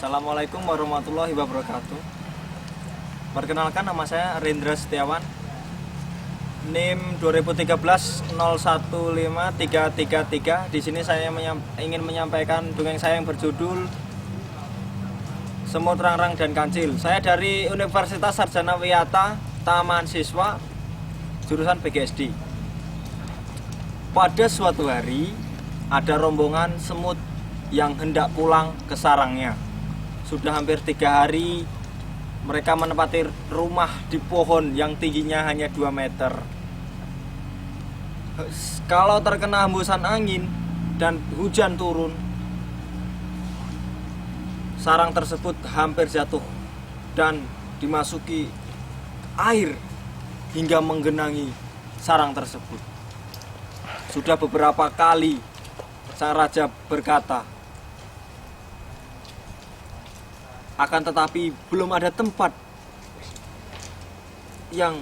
Assalamualaikum warahmatullahi wabarakatuh. Perkenalkan, nama saya Rendra Setiawan. NIM 2013-015333. Di sini saya ingin menyampaikan dongeng saya yang berjudul Semut, Rangrang, dan Kancil. Saya dari Universitas Sarjana Wiyata, Taman Siswa, jurusan PGSD. Pada suatu hari, ada rombongan semut yang hendak pulang ke sarangnya. Sudah hampir 3 hari mereka menempati rumah di pohon yang tingginya hanya 2 meter. Kalau terkena hembusan angin dan hujan turun, sarang tersebut hampir jatuh dan dimasuki air hingga menggenangi sarang tersebut. Sudah beberapa kali sang raja berkata, akan tetapi belum ada tempat yang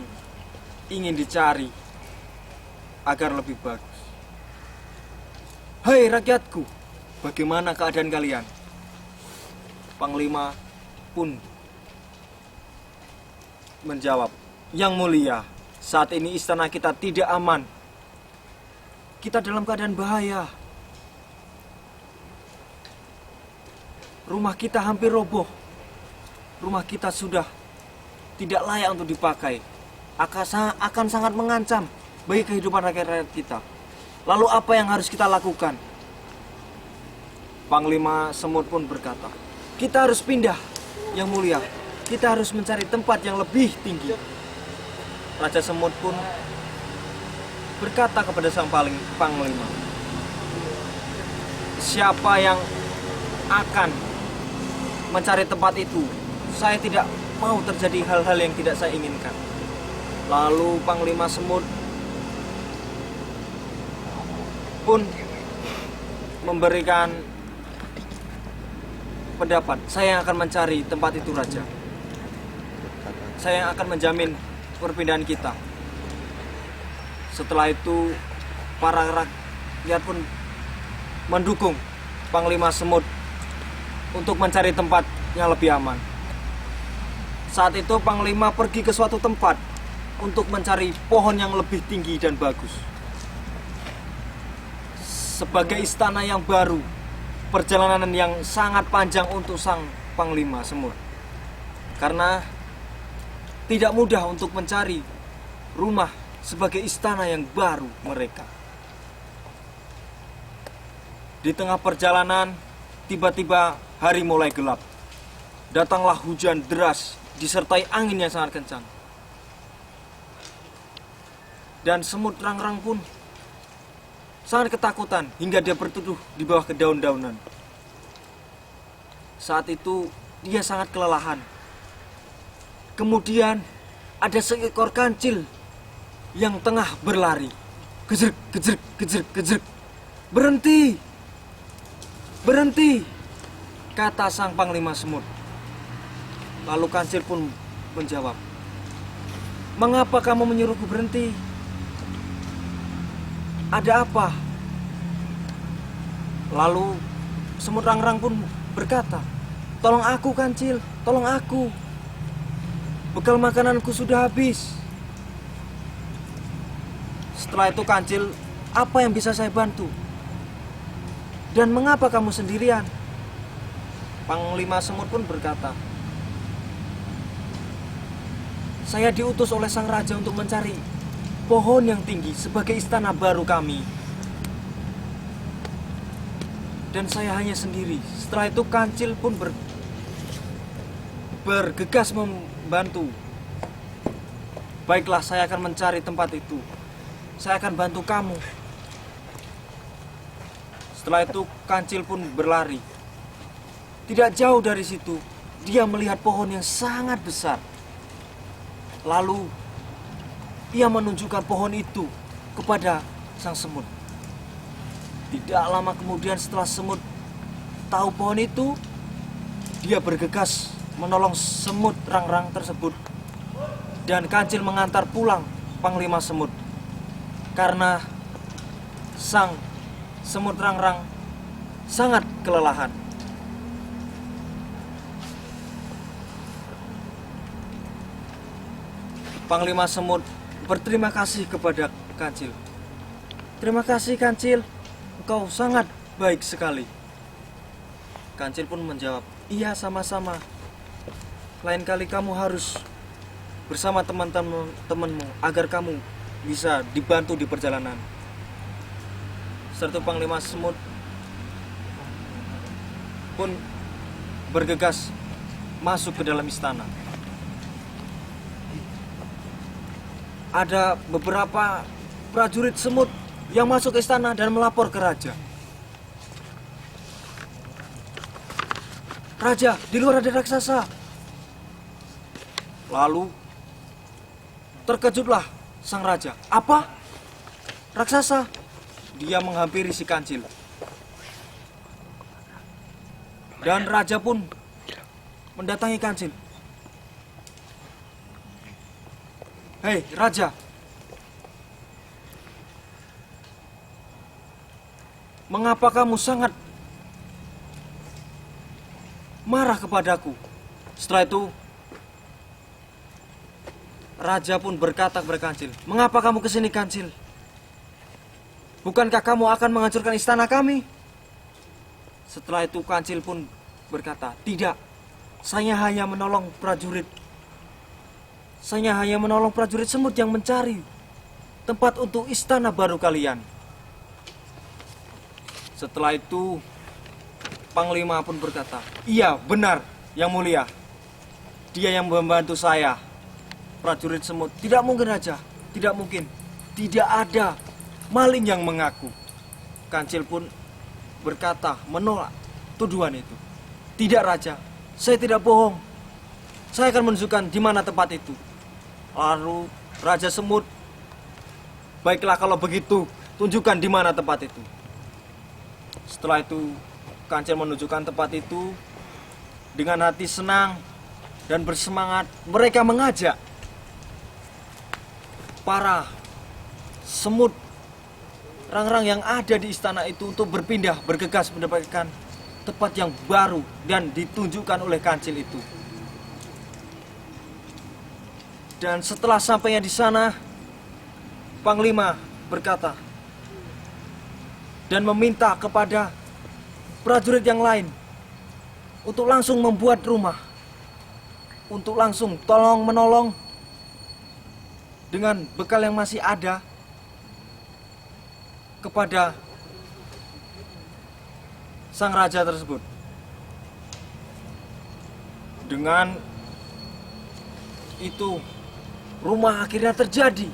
ingin dicari agar lebih bagus. Hai rakyatku, bagaimana keadaan kalian? Panglima pun menjawab, Yang mulia, saat ini istana kita tidak aman. Kita dalam keadaan bahaya. Rumah kita hampir roboh. Rumah kita sudah tidak layak untuk dipakai. Akan sangat mengancam bagi kehidupan rakyat-rakyat kita. Lalu apa yang harus kita lakukan? Panglima semut pun berkata, kita harus pindah, Yang mulia. Kita harus mencari tempat yang lebih tinggi. Raja semut pun berkata kepada sang panglima, siapa yang akan mencari tempat itu? Saya tidak mau terjadi hal-hal yang tidak saya inginkan. Lalu Panglima Semut pun memberikan pendapat, saya yang akan mencari tempat itu, Raja. Saya yang akan menjamin perpindahan kita. Setelah itu para rakyat pun mendukung Panglima Semut untuk mencari tempat yang lebih aman. Saat itu Panglima pergi ke suatu tempat untuk mencari pohon yang lebih tinggi dan bagus. Sebagai istana yang baru, perjalanan yang sangat panjang untuk sang Panglima Semut. Karena tidak mudah untuk mencari rumah sebagai istana yang baru mereka. Di tengah perjalanan, tiba-tiba hari mulai gelap. Datanglah hujan deras disertai angin yang sangat kencang. Dan semut rangrang pun sangat ketakutan hingga dia berteduh di bawah kedaun-daunan. Saat itu dia sangat kelelahan. Kemudian ada seekor kancil yang tengah berlari. Gejrek, gejrek, gejrek, gejrek. Berhenti! Berhenti! Kata sang Panglima Semut. Lalu kancil pun menjawab, mengapa kamu menyuruhku berhenti? Ada apa? Lalu semut rangrang pun berkata, tolong aku kancil, tolong aku. Bekal makananku sudah habis. Setelah itu kancil, apa yang bisa saya bantu? Dan mengapa kamu sendirian? Panglima Semut pun berkata, saya diutus oleh sang raja untuk mencari pohon yang tinggi sebagai istana baru kami. Dan saya hanya sendiri. Setelah itu kancil pun bergegas membantu. Baiklah, saya akan mencari tempat itu. Saya akan bantu kamu. Setelah itu kancil pun berlari. Tidak jauh dari situ, dia melihat pohon yang sangat besar. Lalu ia menunjukkan pohon itu kepada sang semut. Tidak lama kemudian setelah semut tahu pohon itu, dia bergegas menolong semut rangrang tersebut. Dan kancil mengantar pulang Panglima Semut. Karena sang semut rangrang sangat kelelahan. Panglima Semut berterima kasih kepada Kancil. Terima kasih Kancil, engkau sangat baik sekali. Kancil pun menjawab, iya sama-sama. Lain kali kamu harus bersama teman-temanmu agar kamu bisa dibantu di perjalanan. Serta Panglima Semut pun bergegas masuk ke dalam istana. Ada beberapa prajurit semut yang masuk ke istana dan melapor ke raja. Raja, di luar ada raksasa. Lalu terkejutlah sang raja. Apa? Raksasa? Dia menghampiri si Kancil. Dan raja pun mendatangi Kancil. Hei, raja. Mengapa kamu sangat marah kepadaku? Setelah itu, raja pun berkata kepada Kancil, mengapa kamu kesini, Kancil? Bukankah kamu akan menghancurkan istana kami? Setelah itu Kancil pun berkata, tidak, saya hanya menolong prajurit. Saya hanya menolong prajurit semut yang mencari tempat untuk istana baru kalian. Setelah itu Panglima pun berkata, iya benar yang mulia. Dia yang membantu saya. Prajurit semut, tidak mungkin raja, tidak mungkin. Tidak ada maling yang mengaku. Kancil pun berkata menolak tuduhan itu. Tidak raja, saya tidak bohong. Saya akan menunjukkan di mana tempat itu. Lalu Raja Semut, baiklah kalau begitu, tunjukkan di mana tempat itu. Setelah itu Kancil menunjukkan tempat itu. Dengan hati senang dan bersemangat, mereka mengajak para semut rang-rang yang ada di istana itu untuk berpindah, bergegas mendapatkan tempat yang baru dan ditunjukkan oleh Kancil itu. Dan setelah sampainya di sana, Panglima berkata dan meminta kepada prajurit yang lain untuk langsung membuat rumah, untuk langsung tolong-menolong dengan bekal yang masih ada kepada sang raja tersebut. Dengan itu, rumah akhirnya terjadi.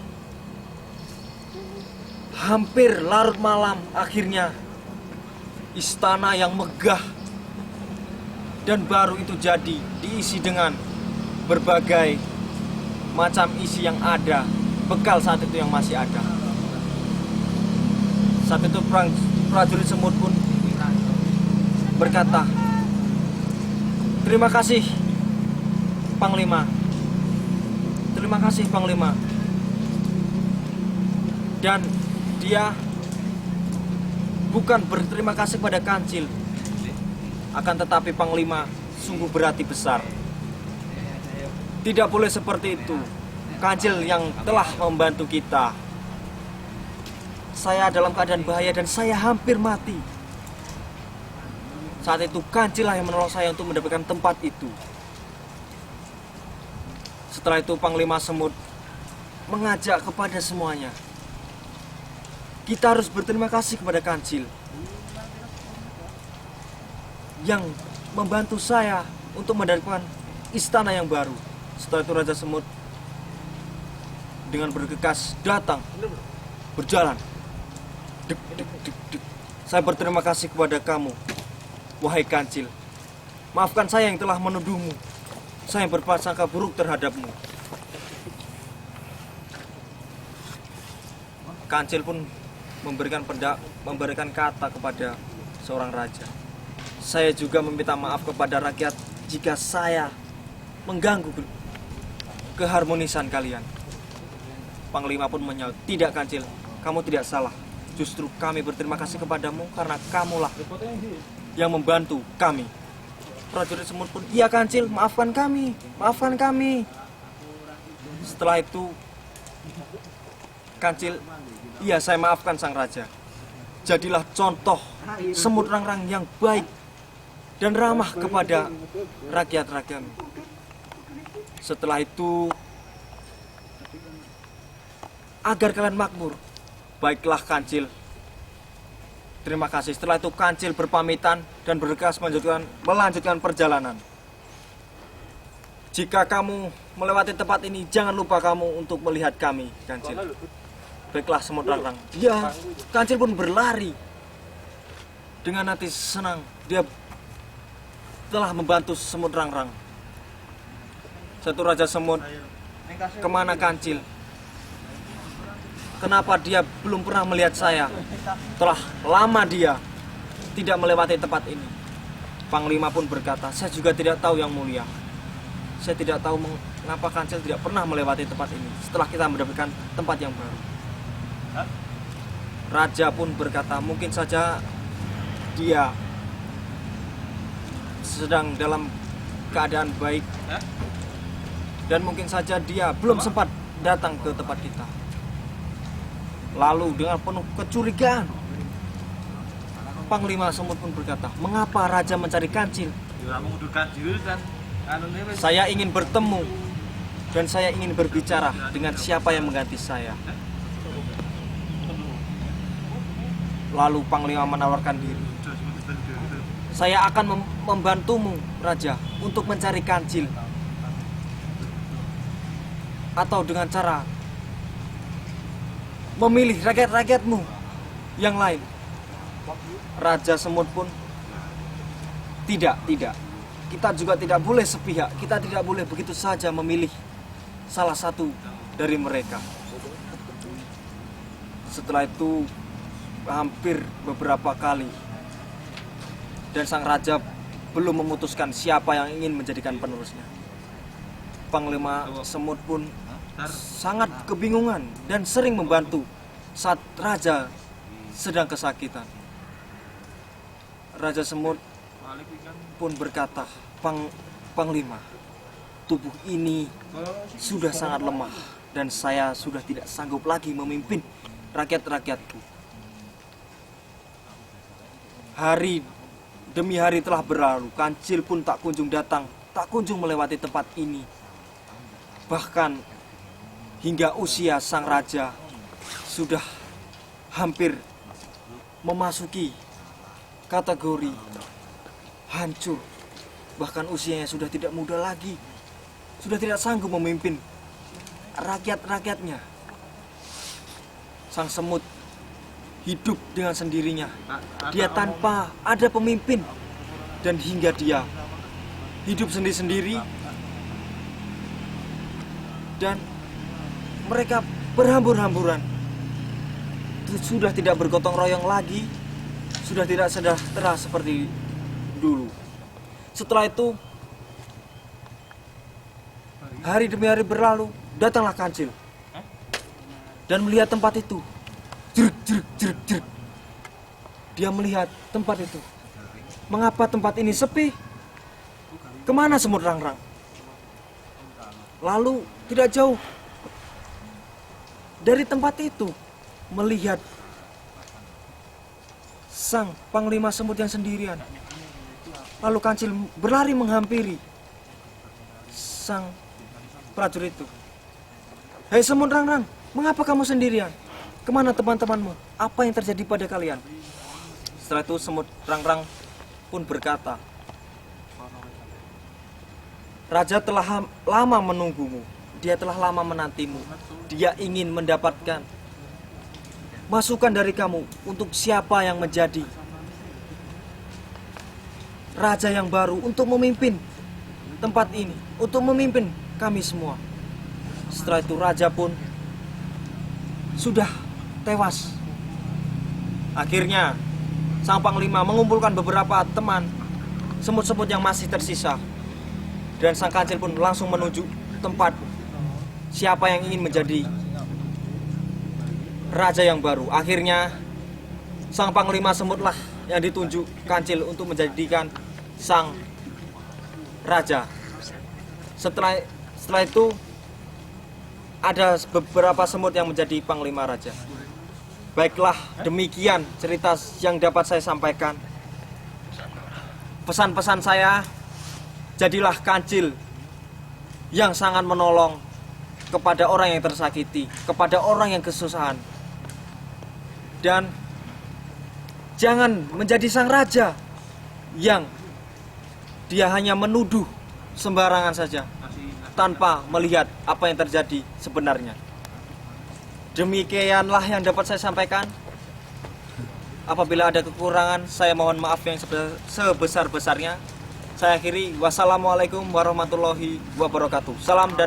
Hampir larut malam, akhirnya istana yang megah dan baru itu jadi, diisi dengan berbagai macam isi yang ada, bekal saat itu yang masih ada. Saat itu prajurit semut pun berkata, terima kasih Panglima. Terima kasih Panglima. Dan dia bukan berterima kasih pada Kancil, akan tetapi Panglima sungguh berhati besar. Tidak boleh seperti itu. Kancil yang telah membantu kita. Saya dalam keadaan bahaya dan saya hampir mati. Saat itu Kancil yang menolong saya untuk mendapatkan tempat itu. Setelah itu Panglima Semut mengajak kepada semuanya, kita harus berterima kasih kepada Kancil yang membantu saya untuk mendapatkan istana yang baru. Setelah itu Raja Semut dengan bergegas datang, berjalan. Dek, dek, dek, dek. Saya berterima kasih kepada kamu, wahai Kancil. Maafkan saya yang telah menuduhmu. Saya yang berprasangka buruk terhadapmu. Kancil pun memberikan kata kepada seorang raja. Saya juga meminta maaf kepada rakyat jika saya mengganggu keharmonisan kalian. Panglima pun menyaut, tidak Kancil, kamu tidak salah. Justru kami berterima kasih kepadamu karena kamulah yang membantu kami. Prajurit semut pun, iya Kancil, maafkan kami, maafkan kami. Setelah itu, Kancil, iya saya maafkan sang raja. Jadilah contoh semut rangrang yang baik dan ramah kepada rakyat-rakyatmu. Setelah itu, agar kalian makmur, baiklah Kancil. Terima kasih. Setelah itu Kancil berpamitan dan bergegas melanjutkan perjalanan. Jika kamu melewati tempat ini, jangan lupa kamu untuk melihat kami, Kancil. Baiklah semut rangrang. Ya, Kancil pun berlari. Dengan hati senang, dia telah membantu semut rangrang. Satu raja semut, kemana Kancil? Kenapa dia belum pernah melihat saya? Telah lama dia tidak melewati tempat ini. Panglima pun berkata, saya juga tidak tahu yang mulia. Saya tidak tahu mengapa Kancil tidak pernah melewati tempat ini setelah kita mendapatkan tempat yang baru. Raja pun berkata, mungkin saja dia sedang dalam keadaan baik. Dan mungkin saja dia belum sempat datang ke tempat kita. Lalu dengan penuh kecurigaan, Panglima semut pun berkata, mengapa Raja mencari Kancil? Saya ingin bertemu dan saya ingin berbicara dengan siapa yang mengganti saya. Lalu Panglima menawarkan diri. Saya akan membantumu, Raja, untuk mencari Kancil. Atau dengan cara memilih rakyat-rakyatmu yang lain. Raja semut pun tidak. Kita juga tidak boleh sepihak. Kita tidak boleh begitu saja memilih salah satu dari mereka. Setelah itu hampir beberapa kali dan sang raja belum memutuskan siapa yang ingin menjadikan penerusnya. Panglima semut pun sangat kebingungan dan sering membantu saat raja sedang kesakitan. Raja semut pun berkata, Panglima, tubuh ini sudah sangat lemah dan saya sudah tidak sanggup lagi memimpin rakyat-rakyatku. Hari demi hari telah berlalu, Kancil pun tak kunjung datang, tak kunjung melewati tempat ini. Bahkan hingga usia sang raja sudah hampir memasuki kategori hancur. Bahkan usianya sudah tidak muda lagi. Sudah tidak sanggup memimpin rakyat-rakyatnya. Sang semut hidup dengan sendirinya. Dia tanpa ada pemimpin. Dan hingga dia hidup sendiri-sendiri. Dan mereka berhambur-hamburan. Sudah tidak bergotong royong lagi. Sudah tidak sejahtera seperti dulu. Setelah itu, hari demi hari berlalu, datanglah Kancil dan melihat tempat itu. Jeruk. Dia melihat tempat itu. Mengapa tempat ini sepi? Kemana semut rangrang? Lalu tidak jauh dari tempat itu, melihat sang Panglima semut yang sendirian. Lalu Kancil berlari menghampiri sang prajurit itu. Hei semut rangrang, mengapa kamu sendirian? Kemana teman-temanmu? Apa yang terjadi pada kalian? Setelah itu semut rangrang pun berkata, Raja telah lama menunggumu. Dia telah lama menantimu. Dia ingin mendapatkan masukan dari kamu untuk siapa yang menjadi raja yang baru untuk memimpin tempat ini, untuk memimpin kami semua. Setelah itu raja pun sudah tewas. Akhirnya sang panglima mengumpulkan beberapa teman semut-semut yang masih tersisa. Dan sang Kancil pun langsung menuju tempat siapa yang ingin menjadi raja yang baru. Akhirnya sang panglima semutlah yang ditunjuk Kancil untuk menjadikan sang raja. Setelah itu ada beberapa semut yang menjadi panglima raja. Baiklah, demikian cerita yang dapat saya sampaikan. Pesan-pesan saya, jadilah kancil yang sangat menolong kepada orang yang tersakiti, kepada orang yang kesusahan. Dan jangan menjadi sang raja yang dia hanya menuduh sembarangan saja tanpa melihat apa yang terjadi sebenarnya. Demikianlah yang dapat saya sampaikan. Apabila ada kekurangan, saya mohon maaf yang sebesar-besarnya. Saya akhiri, wassalamualaikum warahmatullahi wabarakatuh. Salam dan